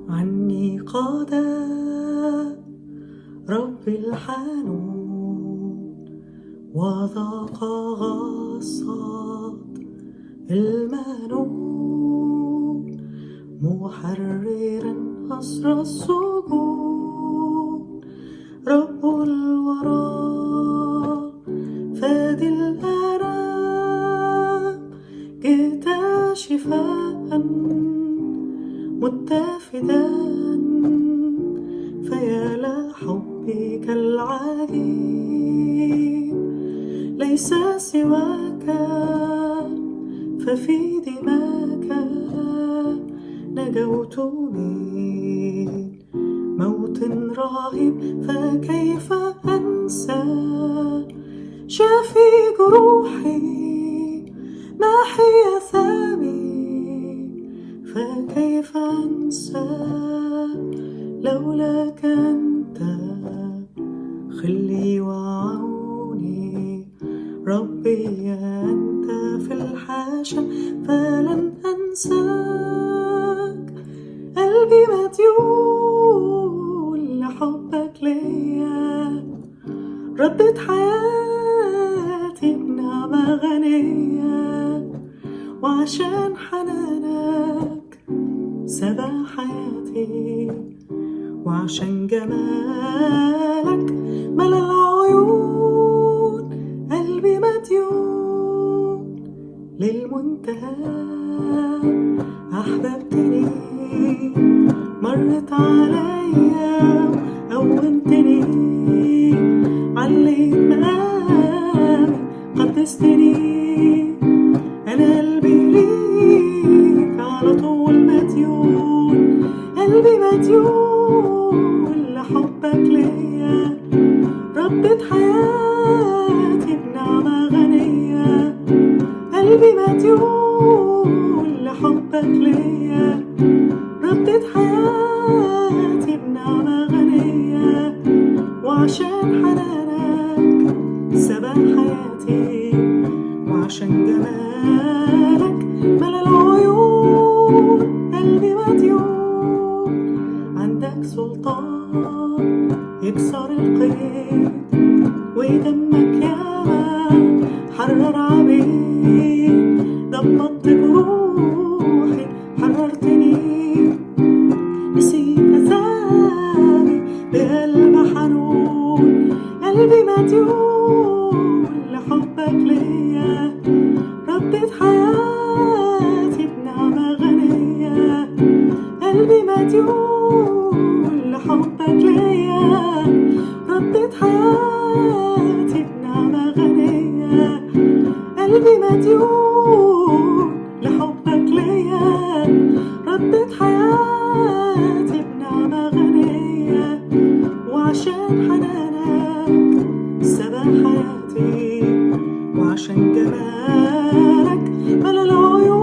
عني قاد ربي الحنون وذاق غصات المنون، محررا أسر السجون، رب الورى فادي الآلام، جئت شفاء متفدا، فيا لحبك العجيب ليس سواك، ففي دماك نجوت من موت رهيب، فكيف أنسى شافي جروحي محي ثامي، فكيف أنسى لولاك أنت خلي وعوني، ربي أنت في الحاشا فلن أنساك، قلبي مديون لحبك ليا، ردت حياتي بنعمة غنية، وعشان حنانك سبى حياتي، وعشان جمالك ملا العيون، قلبي مديون للمنتهى، أحببتني مرت عليا قومتني، عليت مقامي قدستني، أنا قلبي ليك على طول مديون، قلبي مديون لحبك ليا، ردت حياتي بنعمة غنية، قلبي مديون لحبك ليا، ردت حياتي بنعمة غنية، وعشان حنانك سبى حياتي، وعشان جمالك ملا العيون، قلبي مديون عندك سلطان يكسر القيد، ودمك ياما حرر عبيد، ضبطت جروحي حررتني، نسيت أسامي بقلب حنون، قلبي مديون لحبك ليا، ردت حياتي بنعمة غنية، قلبي مديون لحبك ليا، ردت حياتي بنعمة غنية، قلبي مديون لحبك ليا، ردت حياتي بنعمة غنية، وعشان حنانك سبى حياتي، وعشان جمالك ملا العيون.